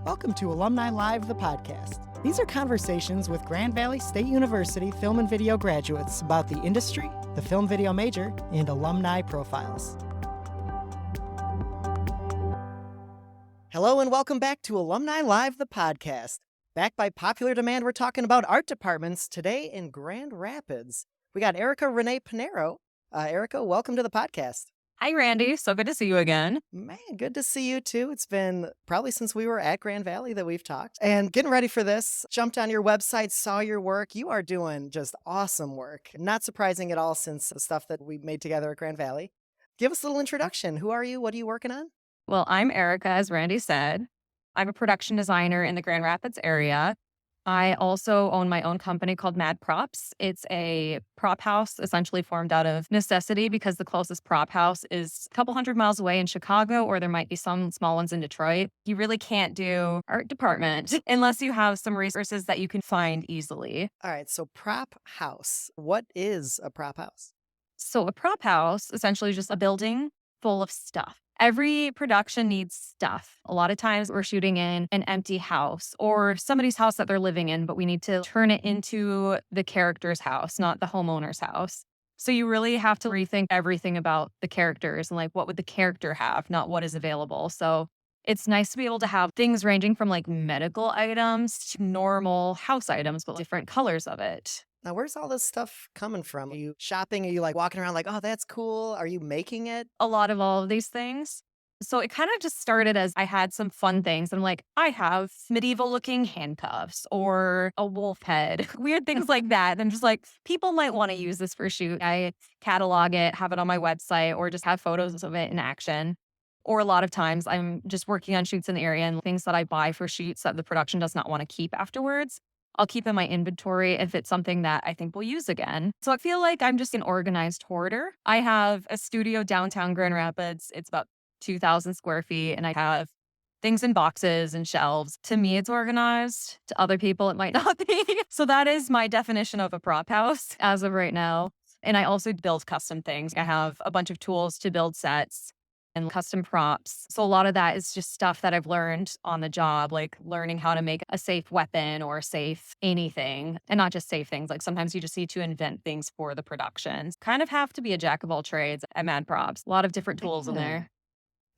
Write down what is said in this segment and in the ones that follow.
Welcome to Alumni Live, the podcast. These are conversations with Grand Valley State University film and video graduates about the industry, the film video major, and alumni profiles. Hello and welcome back to Alumni Live, the podcast. Back by popular demand, we're talking about art departments today in Grand Rapids. We got Erika Renee Pinero. Erika, welcome to the podcast. Hi, Randy. So good to see you again. Man, good to see you too. It's been probably since we were at Grand Valley that we've talked. And getting ready for this, jumped on your website, saw your work. You are doing just awesome work. Not surprising at all since the stuff that we made together at Grand Valley. Give us a little introduction. Who are you? What are you working on? Well, I'm Erika, as Randy said. I'm a production designer in the Grand Rapids area. I also own my own company called Mad Props. It's a prop house essentially formed out of necessity because the closest prop house is a couple hundred miles away in Chicago, or there might be some small ones in Detroit. You really can't do art department unless you have some resources that you can find easily. All right, so prop house. What is a prop house? So a prop house essentially is just a building full of stuff. Every production needs stuff. A lot of times we're shooting in an empty house or somebody's house that they're living in, but we need to turn it into the character's house, not the homeowner's house. So you really have to rethink everything about the characters and like what would the character have, not what is available. So it's nice to be able to have things ranging from like medical items to normal house items, but different colors of it. Now, where's all this stuff coming from? Are you shopping? Are you like walking around like, oh, that's cool? Are you making it? A lot of all of these things. So it kind of just started as I had some fun things. I'm like, I have medieval looking handcuffs or a wolf head, weird things like that. And I'm just like, people might want to use this for a shoot. I catalog it, have it on my website, or just have photos of it in action. Or a lot of times I'm just working on shoots in the area and things that I buy for shoots that the production does not want to keep afterwards. I'll keep in my inventory if it's something that I think we'll use again. So I feel like I'm just an organized hoarder. I have a studio downtown Grand Rapids. It's about 2,000 square feet, and I have things in boxes and shelves. To me, it's organized. To other people, it might not be. So that is my definition of a prop house as of right now. And I also build custom things. I have a bunch of tools to build sets and custom props. So a lot of that is just stuff that I've learned on the job, like learning how to make a safe weapon or safe anything, and not just safe things. Like sometimes you just need to invent things for the productions. Kind of have to be a jack of all trades at Mad Props. A lot of different tools in there.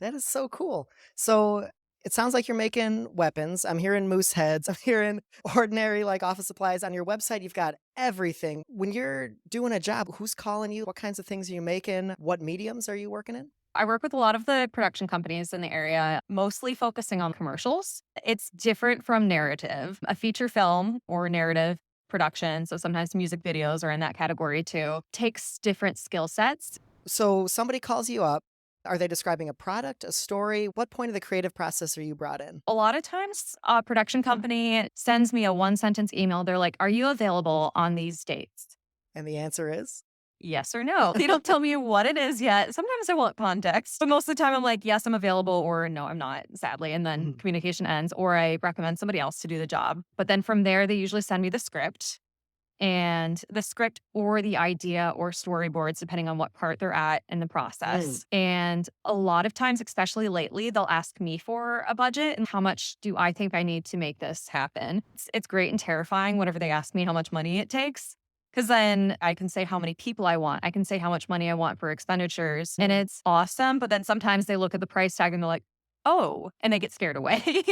That is so cool. So it sounds like you're making weapons. I'm hearing moose heads. I'm hearing ordinary like office supplies. On your website, you've got everything. When you're doing a job, who's calling you? What kinds of things are you making? What mediums are you working in? I work with a lot of the production companies in the area, mostly focusing on commercials. It's different from narrative. A feature film or narrative production, so sometimes music videos are in that category too, takes different skill sets. So somebody calls you up. Are they describing a product, a story? What point of the creative process are you brought in? A lot of times, a production company sends me a one-sentence email. They're like, are you available on these dates? And the answer is? Yes or no. They don't tell me what it is yet. Sometimes I want context, but most of the time I'm like, yes, I'm available, or no, I'm not, sadly. And then communication ends, or I recommend somebody else to do the job. But then from there, they usually send me the script or the idea or storyboards, depending on what part they're at in the process. And a lot of times, especially lately, they'll ask me for a budget and how much do I think I need to make this happen. It's great and terrifying whenever they ask me how much money it takes. Because then I can say how many people I want. I can say how much money I want for expenditures. And it's awesome. But then sometimes they look at the price tag and they're like, oh, and they get scared away.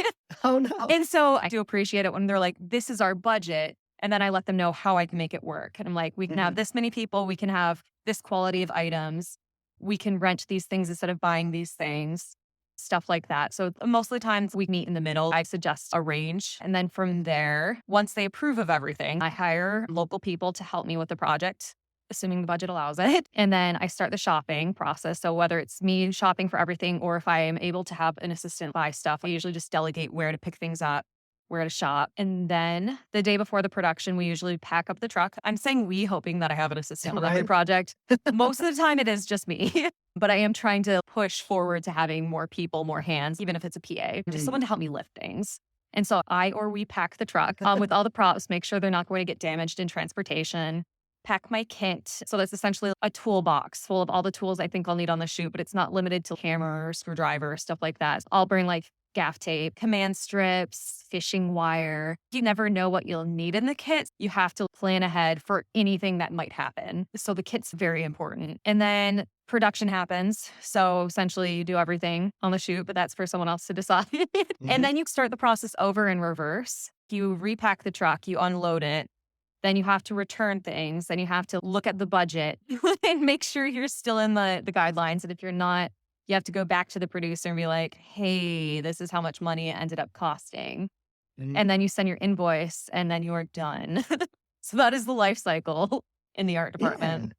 Oh, no. And so I do appreciate it when they're like, this is our budget. And then I let them know how I can make it work. And I'm like, we can have this many people. We can have this quality of items. We can rent these things instead of buying these things. Stuff like that. So most of the times we meet in the middle. I suggest a range. And then from there, once they approve of everything, I hire local people to help me with the project, assuming the budget allows it. And then I start the shopping process. So whether it's me shopping for everything or if I am able to have an assistant buy stuff, I usually just delegate where to pick things up, where to shop. And then the day before the production, we usually pack up the truck. I'm saying we, hoping that I have an assistant with every project. Most of the time it is just me. But I am trying to push forward to having more people, more hands, even if it's a PA, just someone to help me lift things. And so we pack the truck with all the props, make sure they're not going to get damaged in transportation, pack my kit. So that's essentially a toolbox full of all the tools I think I'll need on the shoot, but it's not limited to hammer or screwdriver or stuff like that. I'll bring like gaff tape, command strips, fishing wire. You never know what you'll need in the kit. You have to plan ahead for anything that might happen. So the kit's very important. And then production happens. So essentially you do everything on the shoot, but that's for someone else to decide. And Hmm. then you start the process over in reverse. You repack the truck, you unload it. Then you have to return things. Then you have to look at the budget and make sure you're still in the guidelines. And if you're not, you have to go back to the producer and be like, hey, this is how much money it ended up costing. And then you send your invoice and then you are done. So that is the life cycle in the art Yeah. department.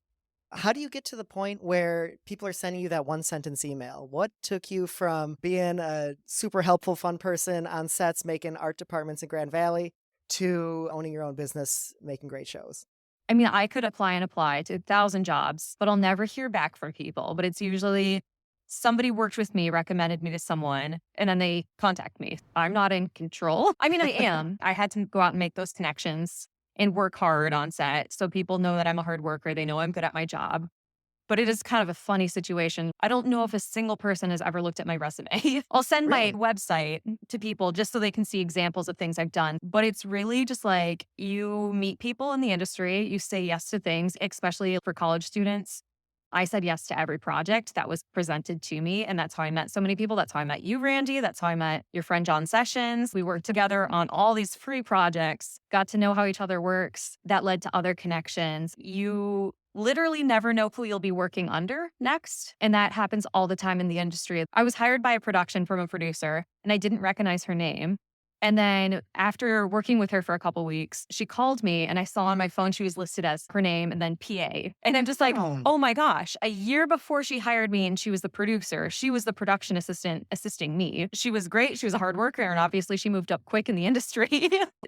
How do you get to the point where people are sending you that one sentence email? What took you from being a super helpful, fun person on sets, making art departments in Grand Valley to owning your own business, making great shows? I mean, I could apply to 1,000 jobs, but I'll never hear back from people. But it's usually somebody worked with me, recommended me to someone, and then they contact me. I'm not in control. I mean, I am. I had to go out and make those connections and work hard on set. So people know that I'm a hard worker. They know I'm good at my job. But it is kind of a funny situation. I don't know if a single person has ever looked at my resume. I'll send my Really? website to people just so they can see examples of things I've done. But it's really just like you meet people in the industry, you say yes to things, especially for college students. I said yes to every project that was presented to me. And that's how I met so many people. That's how I met you, Randy. That's how I met your friend, John Sessions. We worked together on all these free projects, got to know how each other works. That led to other connections. You literally never know who you'll be working under next. And that happens all the time in the industry. I was hired by a production from a producer and I didn't recognize her name. And then after working with her for a couple weeks, she called me and I saw on my phone she was listed as her name and then PA. And I'm just like, Oh, oh my gosh, a year before she hired me and she was the producer, she was the production assistant assisting me. She was great. She was a hard worker. And obviously she moved up quick in the industry.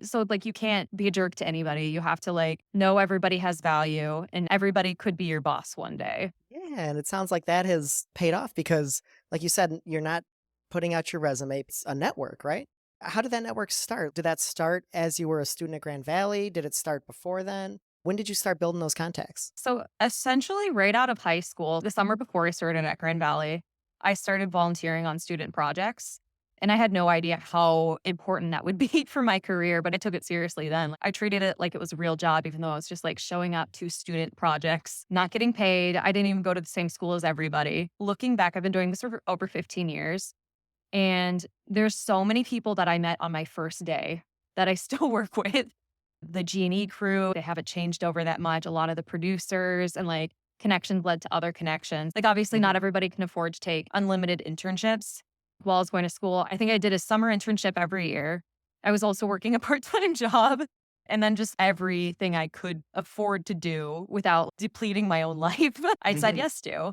So like you can't be a jerk to anybody. You have to like know everybody has value and everybody could be your boss one day. yeah. And it sounds like that has paid off because, like you said, you're not putting out your resume, it's a network, right? How did that network start? Did that start as you were a student at Grand Valley? Did it start before then? When did you start building those contacts? So essentially, right out of high school, the summer before I started at Grand Valley, I started volunteering on student projects. And I had no idea how important that would be for my career, but I took it seriously then. I treated it like it was a real job, even though I was just like showing up to student projects, not getting paid. I didn't even go to the same school as everybody. Looking back, I've been doing this for over 15 years. And there's so many people that I met on my first day that I still work with. The G&E crew, they haven't changed over that much. A lot of the producers and like connections led to other connections. Like obviously not Mhm. everybody can afford to take unlimited internships while I was going to school. I think I did a summer internship every year. I was also working a part-time job and then just everything I could afford to do without depleting my own life. I said Mhm. yes to.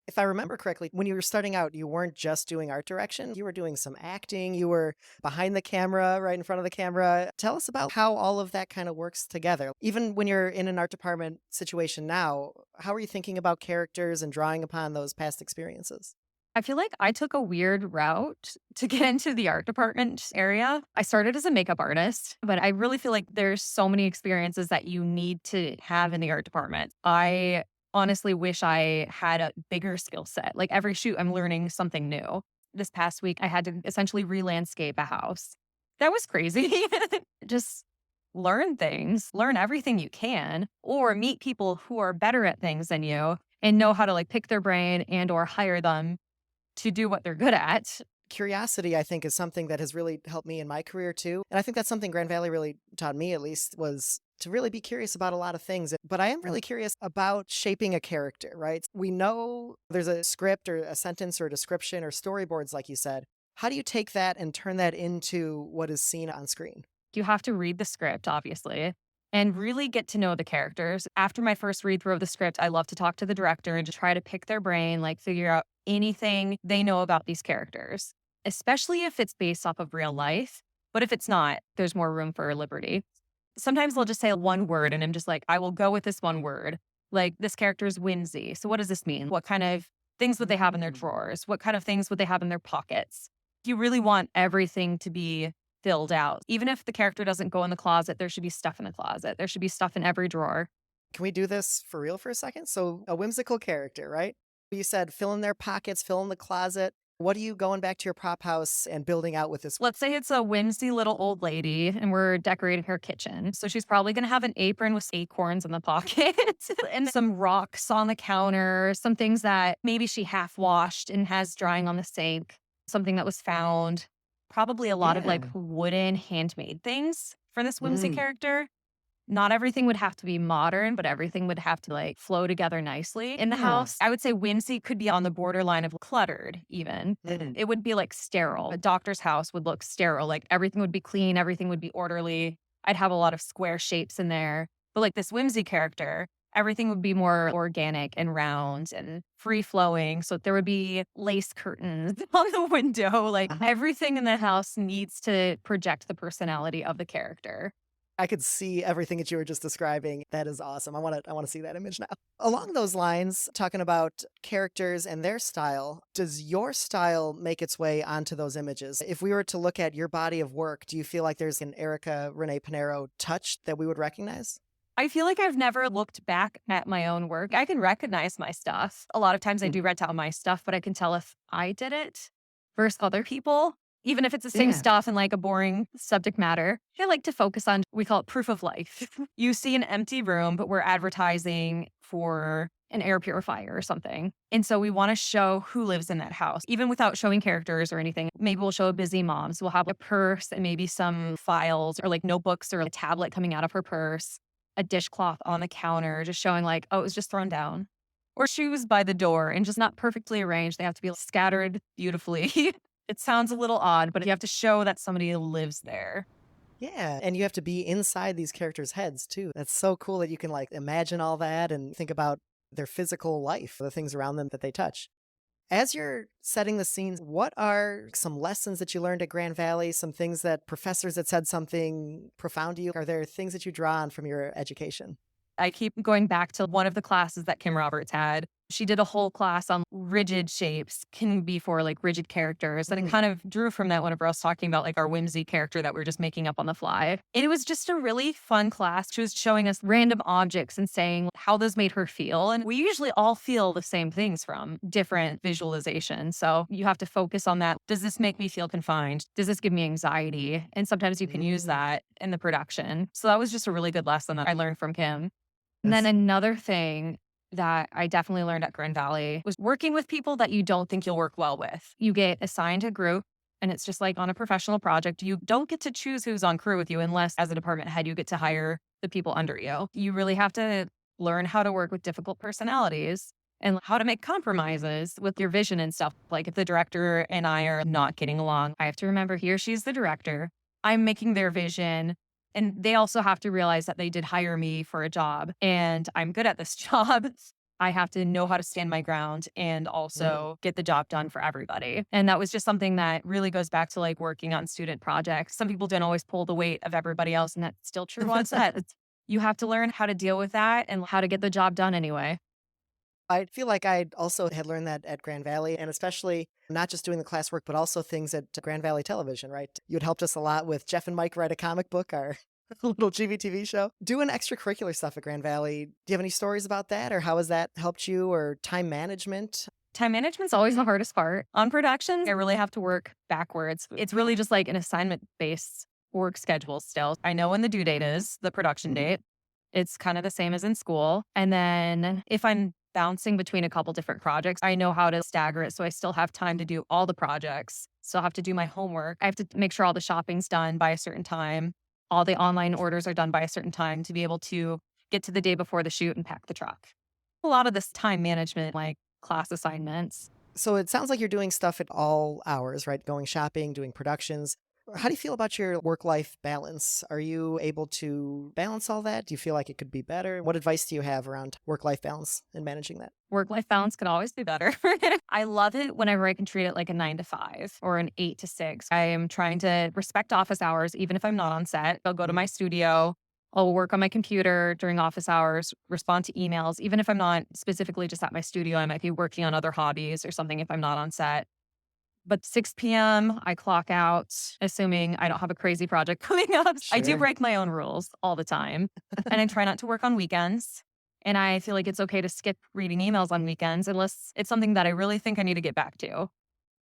If I remember correctly, when you were starting out, you weren't just doing art direction, you were doing some acting, you were behind the camera, right in front of the camera. Tell us about how all of that kind of works together. Even when you're in an art department situation now, how are you thinking about characters and drawing upon those past experiences? I feel like I took a weird route to get into the art department area. I started as a makeup artist, but I really feel like there's so many experiences that you need to have in the art department. I honestly wish I had a bigger skill set. Like every shoot, I'm learning something new. This past week, I had to essentially re landscape a house. That was crazy. Just learn things, learn everything you can, or meet people who are better at things than you and know how to like pick their brain and or hire them to do what they're good at. Curiosity, I think, is something that has really helped me in my career too. And I think that's something Grand Valley really taught me, at least, was to really be curious about a lot of things. But I am really curious about shaping a character, right? We know there's a script or a sentence or a description or storyboards, like you said. How do you take that and turn that into what is seen on screen? You have to read the script, obviously, and really get to know the characters. After my first read through of the script, I love to talk to the director and just try to pick their brain, like figure out anything they know about these characters, especially if it's based off of real life. But if it's not, there's more room for liberty. Sometimes they'll just say one word, and I'm just like, I will go with this one word. Like, this character is whimsy. So, what does this mean? What kind of things would they have in their Mm. drawers? What kind of things would they have in their pockets? You really want everything to be filled out. Even if the character doesn't go in the closet, there should be stuff in the closet. There should be stuff in every drawer. Can we do this for real for a second? So, a whimsical character, right? You said fill in their pockets, fill in the closet. What are you going back to your prop house and building out with this? Let's say it's a whimsy little old lady and we're decorating her kitchen. So she's probably going to have an apron with acorns in the pocket and some rocks on the counter, some things that maybe she half washed and has drying on the sink, something that was found. Probably a lot of like Yeah. wooden handmade things for this whimsy Mm. character. Not everything would have to be modern, but everything would have to like flow together nicely in the Yeah. house. I would say whimsy could be on the borderline of cluttered, even. Mm. It would be like sterile. A doctor's house would look sterile. Like everything would be clean, everything would be orderly. I'd have a lot of square shapes in there. But like this whimsy character, everything would be more organic and round and free flowing. So there would be lace curtains on the window. Like Uh-huh. everything in the house needs to project the personality of the character. I could see everything that you were just describing. That is awesome. I want to see that image now. Along those lines, talking about characters and their style, does your style make its way onto those images? If we were to look at your body of work, do you feel like there's an Erica Renee Pinero touch that we would recognize? I feel like I've never looked back at my own work. I can recognize my stuff. A lot of times I Mm. do red out my stuff, but I can tell if I did it versus other people, even if it's the same Yeah. stuff and like a boring subject matter. I like to focus on, we call it proof of life. You see an empty room, but we're advertising for an air purifier or something. And so we want to show who lives in that house, even without showing characters or anything. Maybe we'll show a busy mom. So we'll have a purse and maybe some files or like notebooks or a tablet coming out of her purse, a dishcloth on the counter, just showing like, oh, it was just thrown down. Or shoes by the door and just not perfectly arranged. They have to be scattered beautifully. It sounds a little odd, but you have to show that somebody lives there. Yeah. And you have to be inside these characters' heads too. That's so cool that you can like imagine all that and think about their physical life, the things around them that they touch. As you're setting the scenes, what are some lessons that you learned at Grand Valley? Some things that professors that said something profound to you? Are there things that you draw on from your education? I keep going back to one of the classes that Kim Roberts had. She did a whole class on rigid shapes, can be for like rigid characters. And it Mm. kind of drew from that whenever I was talking about like our whimsy character that we are just making up on the fly. And it was just a really fun class. She was showing us random objects and saying how those made her feel. And we usually all feel the same things from different visualizations. So you have to focus on that. Does this make me feel confined? Does this give me anxiety? And sometimes you can use Mm. that in the production. So that was just a really good lesson that I learned from Kim. And then That's another thing that I definitely learned at Grand Valley was working with people that you don't think you'll work well with. You get assigned a group, and it's just like on a professional project. You don't get to choose who's on crew with you unless, as a department head, you get to hire the people under you. You really have to learn how to work with difficult personalities and how to make compromises with your vision and stuff. Like if the director and I are not getting along, I have to remember he or she's the director. I'm making their vision. And they also have to realize that they did hire me for a job and I'm good at this job. I have to know how to stand my ground and mm. also get the job done for everybody. And that was just something that really goes back to like working on student projects. Some people don't always pull the weight of everybody else, and that's still true on set. You have to learn how to deal with that and how to get the job done anyway. I feel like I also had learned that at Grand Valley, and especially not just doing the classwork, but also things at Grand Valley Television, right? You had helped us a lot with Jeff and Mike Write a Comic Book, our little GVTV show. Doing extracurricular stuff at Grand Valley. Do you have any stories about that, or how has that helped you, or time management? Time management's always the hardest part. On productions, I really have to work backwards. It's really just like an assignment based work schedule still. I know when the due date is, the production date. It's kind of the same as in school. And then if I'm bouncing between a couple different projects, I know how to stagger it. So I still have time to do all the projects. Still have to do my homework. I have to make sure all the shopping's done by a certain time. All the online orders are done by a certain time to be able to get to the day before the shoot and pack the truck. A lot of this time management, like class assignments. So it sounds like you're doing stuff at all hours, right? Going shopping, doing productions. How do you feel about your work life balance? Are you able to balance all that? Do you feel like it could be better? What advice do you have around work life balance and managing that? Work life balance could always be better. I love it whenever I can treat it like a 9 to 5 or an 8 to 6. I am trying to respect office hours, even if I'm not on set. I'll go to my studio. I'll work on my computer during office hours, respond to emails. Even if I'm not specifically just at my studio, I might be working on other hobbies or something if I'm not on set. But 6 p.m., I clock out, assuming I don't have a crazy project coming up. I do Sure. break my own rules all the time. And I try not to work on weekends. And I feel like it's okay to skip reading emails on weekends unless it's something that I really think I need to get back to.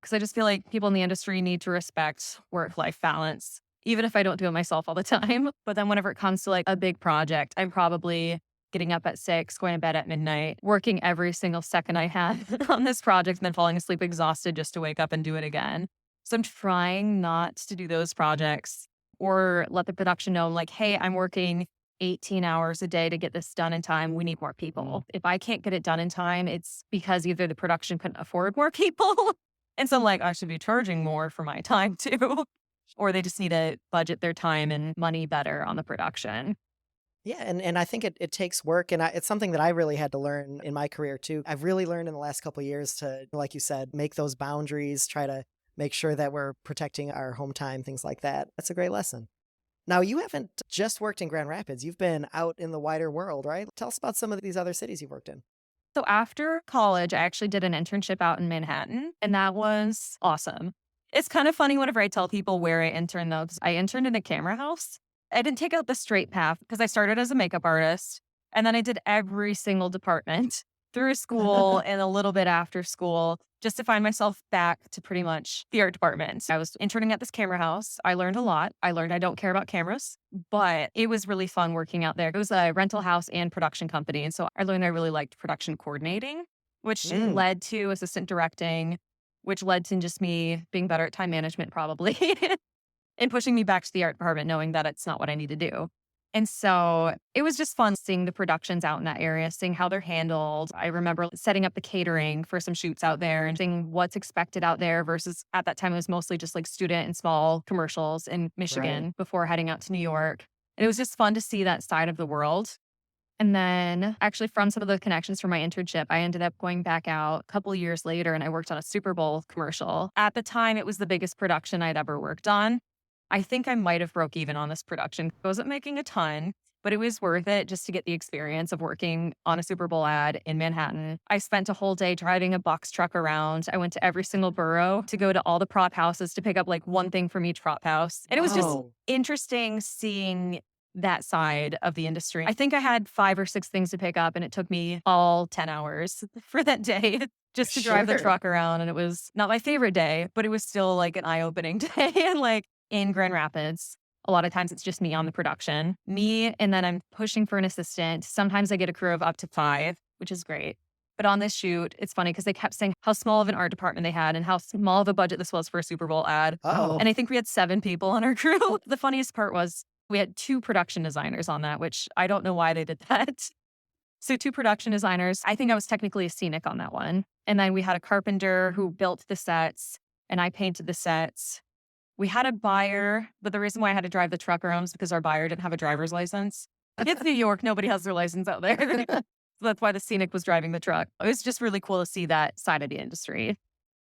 because I just feel like people in the industry need to respect work-life balance, even if I don't do it myself all the time. But then whenever it comes to like a big project, I'm probably getting up at 6, going to bed at midnight, working every single second I have on this project, and then falling asleep exhausted just to wake up and do it again. So I'm trying not to do those projects or let the production know, like, hey, I'm working 18 hours a day to get this done in time. We need more people. If I can't get it done in time, it's because either the production couldn't afford more people. And so I'm like, I should be charging more for my time too. Or they just need to budget their time and money better on the production. Yeah, and I think it takes work, and it's something that I really had to learn in my career too. I've really learned in the last couple of years to, like you said, make those boundaries, try to make sure that we're protecting our home time, things like that. That's a great lesson. Now, you haven't just worked in Grand Rapids. You've been out in the wider world, right? Tell us about some of these other cities you've worked in. So after college, I actually did an internship out in Manhattan, and that was awesome. It's kind of funny whenever I tell people where I interned, though, 'cause I interned in a camera house. I didn't take out the straight path because I started as a makeup artist, and then I did every single department through school and a little bit after school just to find myself back to pretty much the art department. I was interning at this camera house. I learned a lot. I learned I don't care about cameras, but it was really fun working out there. It was a rental house and production company. And so I learned I really liked production coordinating, which Mm. led to assistant directing, which led to just me being better at time management, probably, and pushing me back to the art department, knowing that it's not what I need to do. And so it was just fun seeing the productions out in that area, seeing how they're handled. I remember setting up the catering for some shoots out there and seeing what's expected out there versus at that time, it was mostly just like student and small commercials in Right. Michigan before heading out to New York. And it was just fun to see that side of the world. And then actually from some of the connections from my internship, I ended up going back out a couple of years later and I worked on a Super Bowl commercial. At the time, it was the biggest production I'd ever worked on. I think I might have broke even on this production. I wasn't making a ton, but it was worth it just to get the experience of working on a Super Bowl ad in Manhattan. I spent a whole day driving a box truck around. I went to every single borough to go to all the prop houses to pick up like one thing from each prop house. And it was just Whoa. interesting seeing that side of the industry. I think I had 5 or 6 things to pick up, and it took me all 10 hours for that day just to drive the Sure. truck around. And it was not my favorite day, but it was still like an eye-opening day. And like in Grand Rapids, a lot of times it's just me on the production, me, and then I'm pushing for an assistant. Sometimes I get a crew of up to 5, which is great. But on this shoot, it's funny because they kept saying how small of an art department they had and how small of a budget this was for a Super Bowl ad. Oh. And I think we had 7 people on our crew. The funniest part was we had 2 production designers on that, which I don't know why they did that. So 2 production designers. I think I was technically a scenic on that one. And then we had a carpenter who built the sets and I painted the sets. We had a buyer, but the reason why I had to drive the truck around is because our buyer didn't have a driver's license. It's New York. Nobody has their license out there. So that's why the scenic was driving the truck. It was just really cool to see that side of the industry.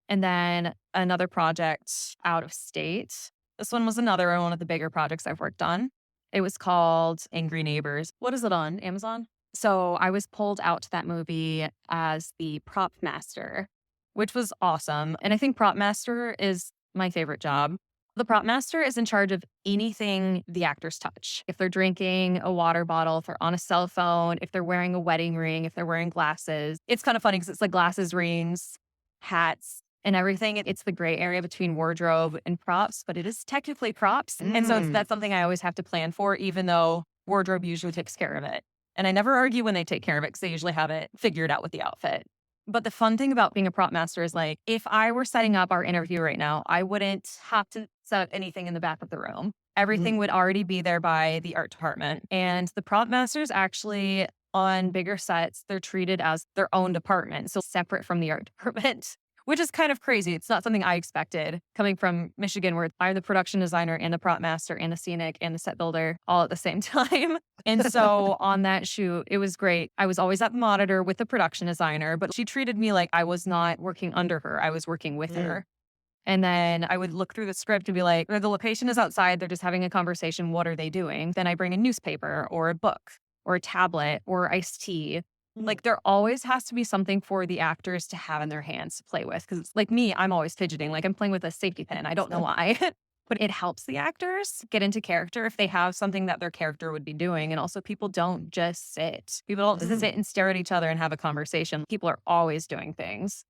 And then another project out of state. This one was another one of the bigger projects I've worked on. It was called Angry Neighbors. What is it on? Amazon? So I was pulled out to that movie as the prop master, which was awesome. And I think prop master is my favorite job. The prop master is in charge of anything the actors touch. If they're drinking a water bottle, if they're on a cell phone, if they're wearing a wedding ring, if they're wearing glasses. It's kind of funny because it's like glasses, rings, hats, and everything. It's the gray area between wardrobe and props, but it is technically props. And so Mm. that's something I always have to plan for, even though wardrobe usually takes care of it. And I never argue when they take care of it because they usually have it figured out with the outfit. But the fun thing about being a prop master is like, if I were setting up our interview right now, I wouldn't have to set up anything in the back of the room. Everything Mm. would already be there by the art department. And the prop masters actually on bigger sets, they're treated as their own department. So separate from the art department, which is kind of crazy. It's not something I expected coming from Michigan, where I'm the production designer and the prop master and the scenic and the set builder all at the same time. And so on that shoot, it was great. I was always at the monitor with the production designer, but she treated me like I was not working under her. I was working with Mm. her. And then I would look through the script and be like, the location is outside. They're just having a conversation. What are they doing? Then I bring a newspaper or a book or a tablet or iced tea. Mm. Like there always has to be something for the actors to have in their hands to play with. Cause like me, I'm always fidgeting. Like I'm playing with a safety pin. I don't know why. But it helps the actors get into character if they have something that their character would be doing. And also people don't just sit. People don't Mm. sit and stare at each other and have a conversation. People are always doing things.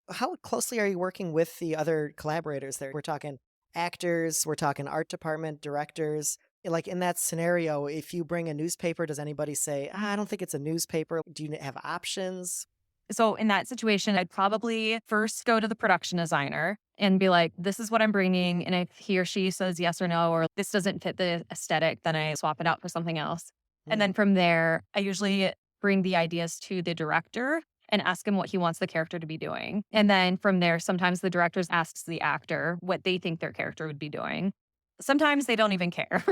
How closely are you working with the other collaborators there? We're talking actors, we're talking art department, directors. Like in that scenario, if you bring a newspaper, does anybody say, I don't think it's a newspaper? Do you have options? So in that situation, I'd probably first go to the production designer and be like, this is what I'm bringing. And if he or she says yes or no, or this doesn't fit the aesthetic, then I swap it out for something else. And Hmm. then from there, I usually bring the ideas to the director and ask him what he wants the character to be doing. And then from there, sometimes the director asks the actor what they think their character would be doing. Sometimes they don't even care.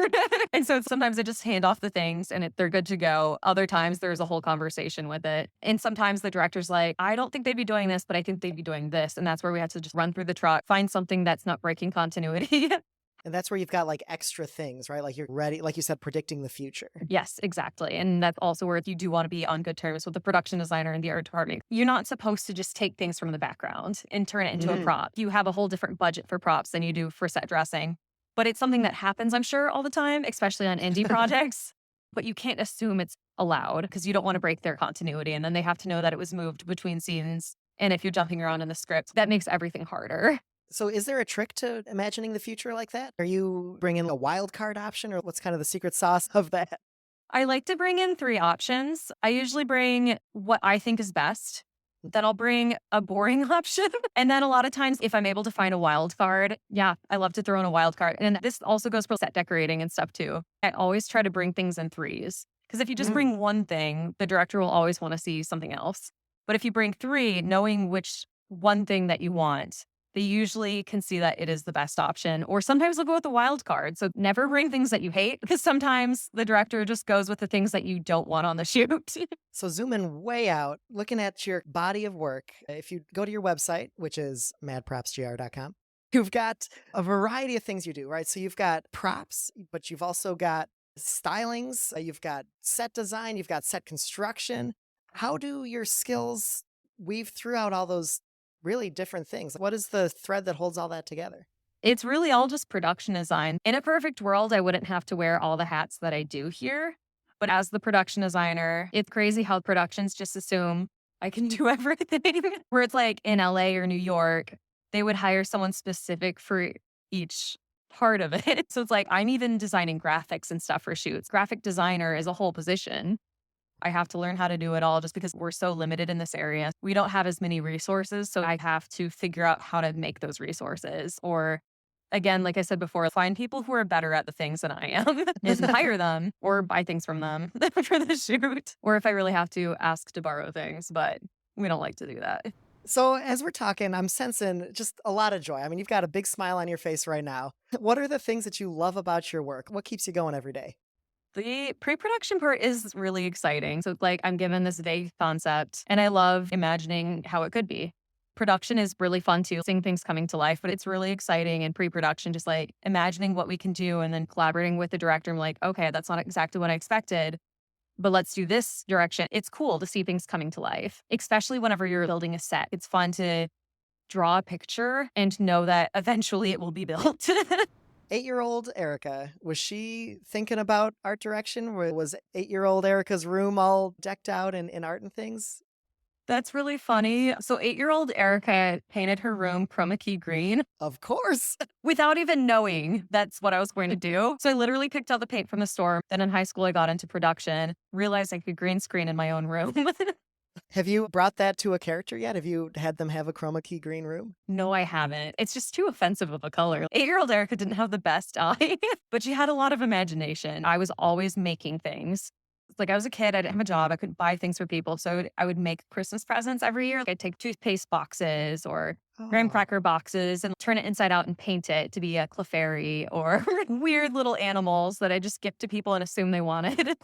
And so sometimes I just hand off the things and they're good to go. Other times there's a whole conversation with it. And sometimes the director's like, I don't think they'd be doing this, but I think they'd be doing this. And that's where we have to just run through the truck, find something that's not breaking continuity. And that's where you've got like extra things, right? Like you're ready, like you said, predicting the future. Yes, exactly. And that's also where you do want to be on good terms with the production designer and the art department. You're not supposed to just take things from the background and turn it into a Mm. prop. You have a whole different budget for props than you do for set dressing. But it's something that happens, I'm sure, all the time, especially on indie projects. But you can't assume it's allowed because you don't want to break their continuity. And then they have to know that it was moved between scenes. And if you're jumping around in the script, that makes everything harder. So, is there a trick to imagining the future like that? Are you bringing a wild card option, or what's kind of the secret sauce of that? I like to bring in 3 options. I usually bring what I think is best. Then I'll bring a boring option. And then a lot of times, if I'm able to find a wild card, yeah, I love to throw in a wild card. And this also goes for set decorating and stuff too. I always try to bring things in threes. Because if you just Mm. bring one thing, the director will always want to see something else. But if you bring 3, knowing which one thing that you want, they usually can see that it is the best option. Or sometimes they'll go with the wild card. So never bring things that you hate because sometimes the director just goes with the things that you don't want on the shoot. So, zooming way out, looking at your body of work, if you go to your website, which is madpropsgr.com, you've got a variety of things you do, right? So, you've got props, but you've also got stylings, you've got set design, you've got set construction. How do your skills weave throughout all those really different things? What is the thread that holds all that together? It's really all just production design. In a perfect world, I wouldn't have to wear all the hats that I do here. But as the production designer, it's crazy how productions just assume I can do everything. Where it's like in LA or New York, they would hire someone specific for each part of it. So it's like I'm even designing graphics and stuff for shoots. Graphic designer is a whole position. I have to learn how to do it all just because we're so limited in this area. We don't have as many resources. So I have to figure out how to make those resources. Or again, like I said before, find people who are better at the things than I am and hire them or buy things from them for the shoot. Or if I really have to, ask to borrow things. But we don't like to do that. So, as we're talking, I'm sensing just a lot of joy. I mean, you've got a big smile on your face right now. What are the things that you love about your work? What keeps you going every day? The pre-production part is really exciting. So, like, I'm given this vague concept and I love imagining how it could be. Production is really fun too, seeing things coming to life, but it's really exciting in pre-production, just like imagining what we can do and then collaborating with the director. I'm like, okay, that's not exactly what I expected, but let's do this direction. It's cool to see things coming to life, especially whenever you're building a set. It's fun to draw a picture and know that eventually it will be built. 8-year-old Erica, was she thinking about art direction? Was 8-year-old Erica's room all decked out in art and things? That's really funny. So 8-year-old Erika painted her room chroma key green Of course. without even knowing that's what I was going to do. So I literally picked out the paint from the store. Then in high school, I got into production, realized I could green screen in my own room. Have you brought that to a character yet? Have you had them have a chroma key green room? No, I haven't. It's just too offensive of a color. 8-year-old Erika didn't have the best eye, but she had a lot of imagination. I was always making things. It's like I was a kid, I didn't have a job, I couldn't buy things for people. So I would make Christmas presents every year. Like I'd take toothpaste boxes or graham Oh. cracker boxes and turn it inside out and paint it to be a Clefairy or weird little animals that I just gift to people and assume they wanted.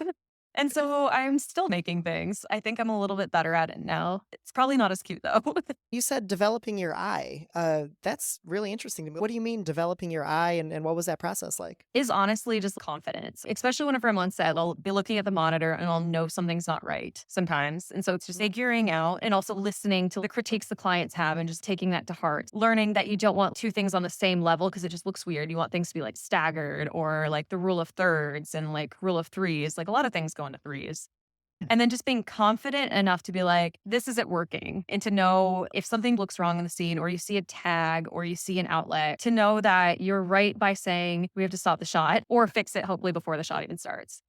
And so I'm still making things. I think I'm a little bit better at it now. It's probably not as cute though. You said developing your eye. That's really interesting to me. What do you mean developing your eye, and what was that process like? Is honestly just confidence, especially whenever I'm on set. I'll be looking at the monitor and I'll know something's not right sometimes. And so it's just figuring out and also listening to the critiques the clients have and just taking that to heart. Learning that you don't want 2 things on the same level because it just looks weird. You want things to be like staggered or like the rule of thirds and like rule of threes. Like a lot of things go into threes. And then just being confident enough to be like, this isn't working. And to know if something looks wrong in the scene or you see a tag or you see an outlet, to know that you're right by saying we have to stop the shot or fix it hopefully before the shot even starts.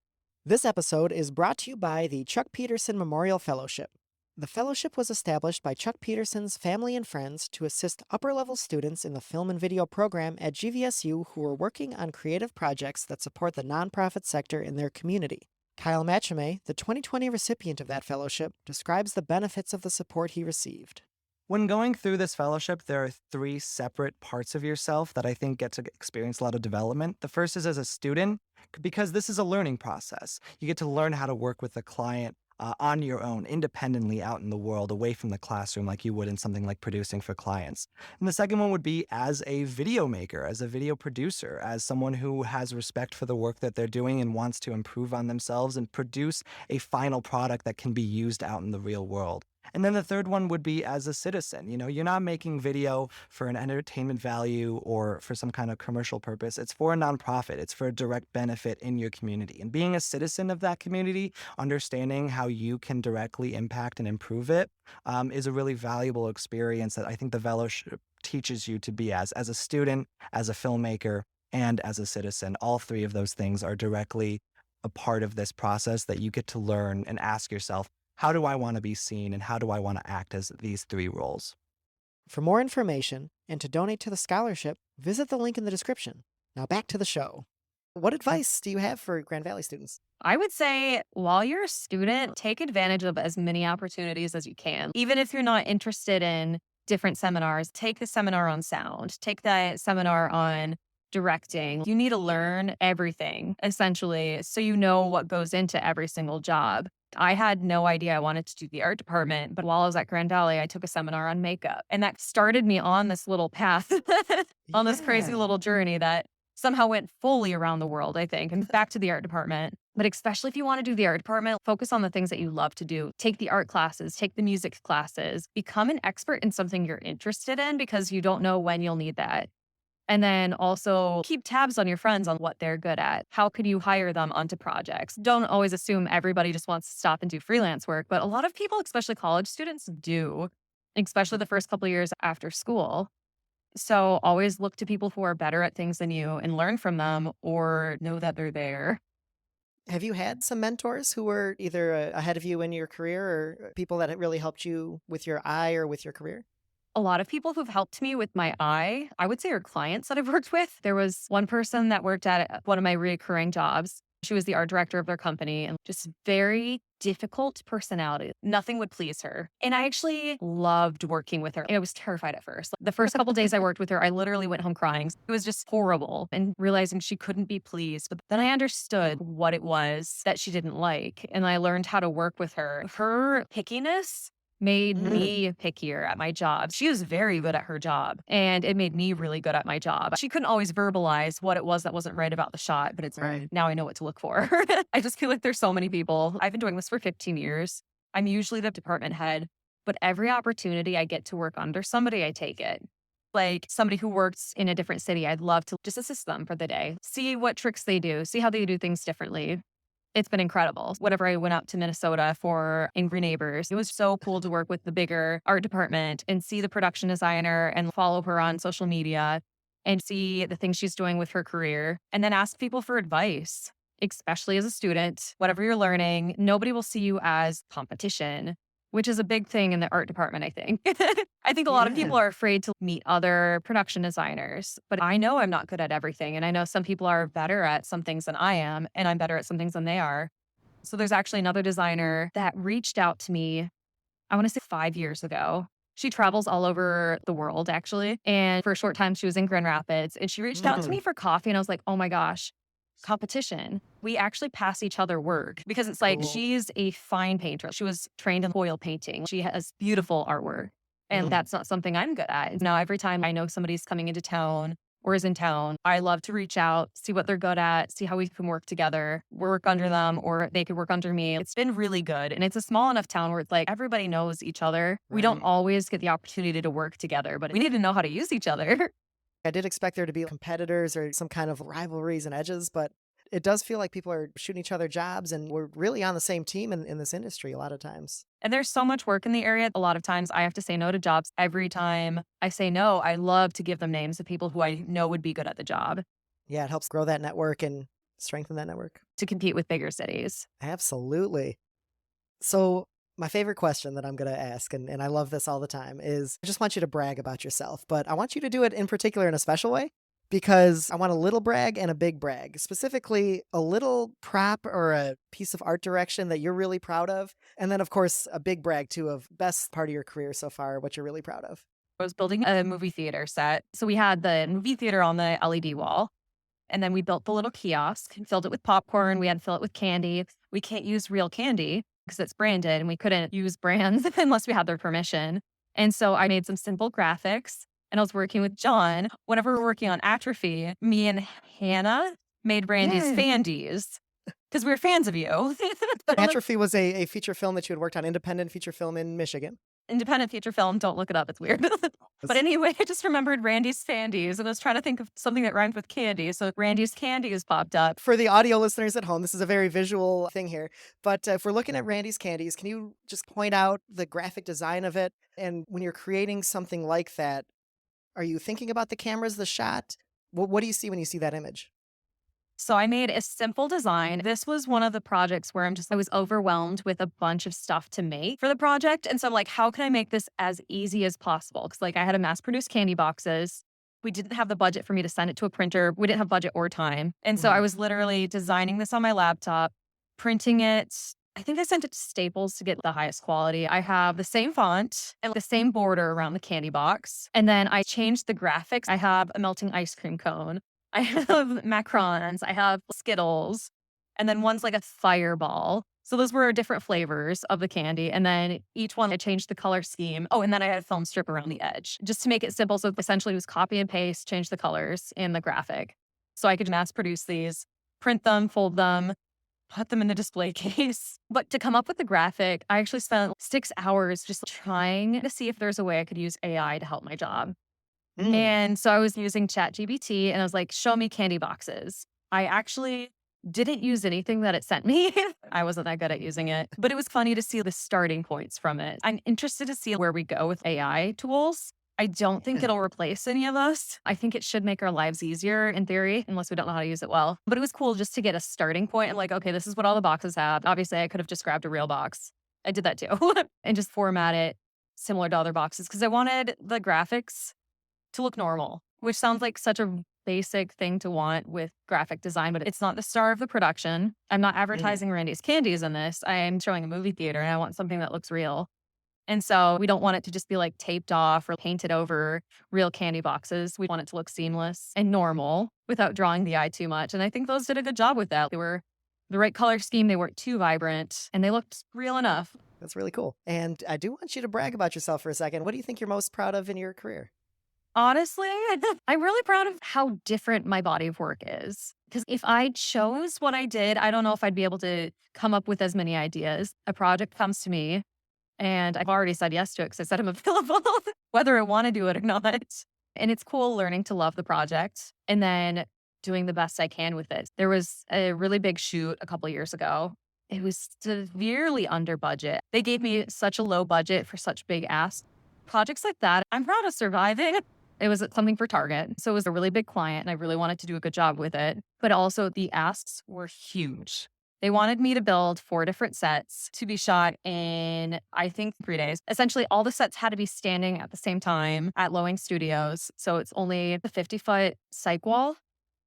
This episode is brought to you by the Chuck Peterson Memorial Fellowship. The fellowship was established by Chuck Peterson's family and friends to assist upper level students in the film and video program at GVSU who are working on creative projects that support the nonprofit sector in their community. Kyle Machame, the 2020 recipient of that fellowship, describes the benefits of the support he received. When going through this fellowship, there are three separate parts of yourself that I think get to experience a lot of development. The first is as a student, because this is a learning process. You get to learn how to work with the client on your own, independently out in the world, away from the classroom, like you would in something like producing for clients. And the second one would be as a video maker, as a video producer, as someone who has respect for the work that they're doing and wants to improve on themselves and produce a final product that can be used out in the real world. And then the third one would be as a citizen. You know, you're not making video for an entertainment value or for some kind of commercial purpose. It's for a nonprofit. It's for a direct benefit in your community. And being a citizen of that community, understanding how you can directly impact and improve it, is a really valuable experience that I think the fellowship teaches you to be as a student, as a filmmaker, and as a citizen. All three of those things are directly a part of this process that you get to learn and ask yourself, how do I want to be seen and how do I want to act as these three roles? For more information and to donate to the scholarship, visit the link in the description. Now back to the show. What advice do you have for Grand Valley students? I would say while you're a student, take advantage of as many opportunities as you can. Even if you're not interested in different seminars, take the seminar on sound, take that seminar on directing. You need to learn everything essentially so you know what goes into every single job. I had no idea I wanted to do the art department, but while I was at Grand Valley, I took a seminar on makeup and that started me on this little path, on this crazy Yeah. little journey that somehow went fully around the world, I think, and back to the art department. But especially if you want to do the art department, focus on the things that you love to do. Take the art classes, take the music classes, become an expert in something you're interested in because you don't know when you'll need that. And then also keep tabs on your friends on what they're good at. How could you hire them onto projects? Don't always assume everybody just wants to stop and do freelance work, but a lot of people, especially college students, do, especially the first couple of years after school. So always look to people who are better at things than you and learn from them or know that they're there. Have you had some mentors who were either ahead of you in your career or people that really helped you with your eye or with your career? A lot of people who've helped me with my eye, I would say are clients that I've worked with. There was one person that worked at one of my recurring jobs. She was the art director of their company and just very difficult personality. Nothing would please her. And I actually loved working with her. I was terrified at first. The first couple days I worked with her, I literally went home crying. It was just horrible and realizing she couldn't be pleased. But then I understood what it was that she didn't like. And I learned how to work with her. Her pickiness made me pickier at my job. She was very good at her job and it made me really good at my job. She couldn't always verbalize what it was that wasn't right about the shot, but it's Right. now I know what to look for. I just feel like there's so many people. I've been doing this for 15 years. I'm usually the department head, but every opportunity I get to work under somebody, I take it. Like somebody who works in a different city, I'd love to just assist them for the day, see what tricks they do, see how they do things differently. It's been incredible. Whenever I went up to Minnesota for Angry Neighbors, it was so cool to work with the bigger art department and see the production designer and follow her on social media and see the things she's doing with her career and then ask people for advice, especially as a student. Whatever you're learning, nobody will see you as competition, which is a big thing in the art department, I think. I think a lot of people are afraid to meet other production designers, but I know I'm not good at everything. And I know some people are better at some things than I am, and I'm better at some things than they are. So there's actually another designer that reached out to me, I want to say 5 years ago. She travels all over the world, actually. And for a short time, she was in Grand Rapids, and she reached out to me for coffee. And I was like, oh my gosh, competition. We actually pass each other work because it's like Cool. she's a fine painter. She was trained in oil painting. She has beautiful artwork. And that's not something I'm good at. Now, every time I know somebody's coming into town or is in town, I love to reach out, see what they're good at, see how we can work together, work under them, or they could work under me. It's been really good. And it's a small enough town where it's like everybody knows each other. We don't Right. always get the opportunity to work together, but we need to know how to use each other. I did expect there to be competitors or some kind of rivalries and edges, but it does feel like people are shooting each other jobs and we're really on the same team in this industry a lot of times. And there's so much work in the area. A lot of times I have to say no to jobs. Every time I say no, I love to give them names of people who I know would be good at the job Yeah, it helps grow that network and strengthen that network. to compete with bigger cities. Absolutely. So, my favorite question that I'm going to ask, and I love this all the time, is I just want you to brag about yourself, but I want you to do it in particular in a special way because I want a little brag and a big brag. Specifically, a little prop or a piece of art direction that you're really proud of. And then, of course, a big brag too of best part of your career so far, what you're really proud of. I was building a movie theater set. So we had the movie theater on the LED wall. And then we built the little kiosk and filled it with popcorn. We had to fill it with candy. We can't use real candy because it's branded and we couldn't use brands unless we had their permission. And so I made some simple graphics and I was working with John. Whenever we were working on Atrophy, me and Hannah made Randy's Yay. Fandies because we were fans of you. Atrophy was a feature film that you had worked on, independent feature film in Michigan. Independent feature film. Don't look it up. It's weird. But anyway, I just remembered Randy's Fandies and I was trying to think of something that rhymed with candy. So Randy's Candies popped up. For the audio listeners at home, this is a very visual thing here. But if we're looking at Randy's Candies, can you just point out the graphic design of it? And when you're creating something like that, are you thinking about the cameras, the shot? What do you see when you see that image? So I made a simple design. This was one of the projects where I was overwhelmed with a bunch of stuff to make for the project. And so I'm like, how can I make this as easy as possible? Because like I had to mass produce candy boxes. We didn't have the budget for me to send it to a printer. We didn't have budget or time. And so I was literally designing this on my laptop, printing it. I think I sent it to Staples to get the highest quality. I have the same font and the same border around the candy box. And then I changed the graphics. I have a melting ice cream cone. I have macarons, I have Skittles, and then one's like a fireball. So those were different flavors of the candy. And then each one, I changed the color scheme. Oh, and then I had a film strip around the edge just to make it simple. So essentially it was copy and paste, change the colors in the graphic. So I could mass produce these, print them, fold them, put them in the display case. But to come up with the graphic, I actually spent 6 hours just trying to see if there's a way I could use AI to help my job. And so I was using ChatGPT and I was like, show me candy boxes. I actually didn't use anything that it sent me. I wasn't that good at using it, but it was funny to see the starting points from it. I'm interested to see where we go with AI tools. I don't think it'll replace any of us. I think it should make our lives easier in theory, unless we don't know how to use it well. But it was cool just to get a starting point and like, okay, this is what all the boxes have. Obviously, I could have just grabbed a real box. I did that too. And just format it similar to other boxes because I wanted the graphics to look normal, which sounds like such a basic thing to want with graphic design, but it's not the star of the production. I'm not advertising Randy's Candies in this. I am showing a movie theater and I want something that looks real. And so we don't want it to just be like taped off or painted over real candy boxes. We want it to look seamless and normal without drawing the eye too much. And I think those did a good job with that. They were the right color scheme. They weren't too vibrant and they looked real enough. That's really cool. And I do want you to brag about yourself for a second. What do you think you're most proud of in your career? Honestly, I'm really proud of how different my body of work is. Because if I chose what I did, I don't know if I'd be able to come up with as many ideas. A project comes to me and I've already said yes to it because I said I'm available, whether I want to do it or not. And it's cool learning to love the project and then doing the best I can with it. There was a really big shoot a couple of years ago. It was severely under budget. They gave me such a low budget for such big asks. Projects like that, I'm proud of surviving. It was something for Target. So it was a really big client and I really wanted to do a good job with it. But also the asks were huge. They wanted me to build 4 different sets to be shot in, I think, 3 days. Essentially, all the sets had to be standing at the same time at Lowing Studios. So it's only the 50-foot cyc wall.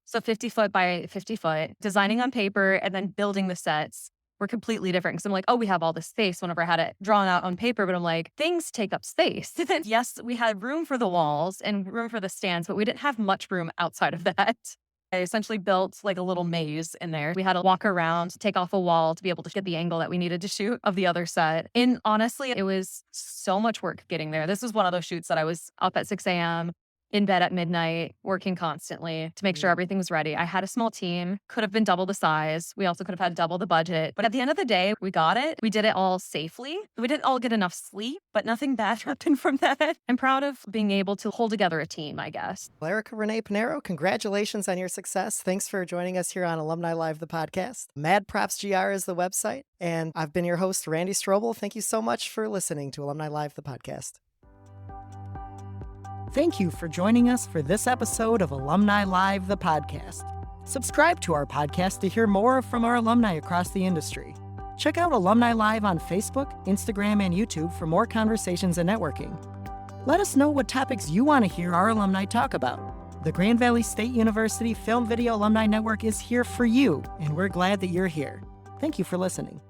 So 50 foot by 50 foot, designing on paper and then building the sets were completely different. Because I'm like, oh, we have all this space whenever I had it drawn out on paper. But I'm like, things take up space. Yes, we had room for the walls and room for the stands, but we didn't have much room outside of that. I essentially built like a little maze in there. We had to walk around, take off a wall to be able to get the angle that we needed to shoot of the other set. And honestly, it was so much work getting there. This was one of those shoots that I was up at 6 a.m., in bed at midnight, working constantly to make sure everything was ready. I had a small team, could have been double the size. We also could have had double the budget. But at the end of the day, we got it. We did it all safely. We didn't all get enough sleep, but nothing bad happened from that. I'm proud of being able to hold together a team, I guess. Erika Renee Pinero, congratulations on your success. Thanks for joining us here on Alumni Live, the podcast. Mad Props GR is the website. And I've been your host, Randy Strobel. Thank you so much for listening to Alumni Live, the podcast. Thank you for joining us for this episode of Alumni Live, the podcast. Subscribe to our podcast to hear more from our alumni across the industry. Check out Alumni Live on Facebook, Instagram, and YouTube for more conversations and networking. Let us know what topics you want to hear our alumni talk about. The Grand Valley State University Film Video Alumni Network is here for you, and we're glad that you're here. Thank you for listening.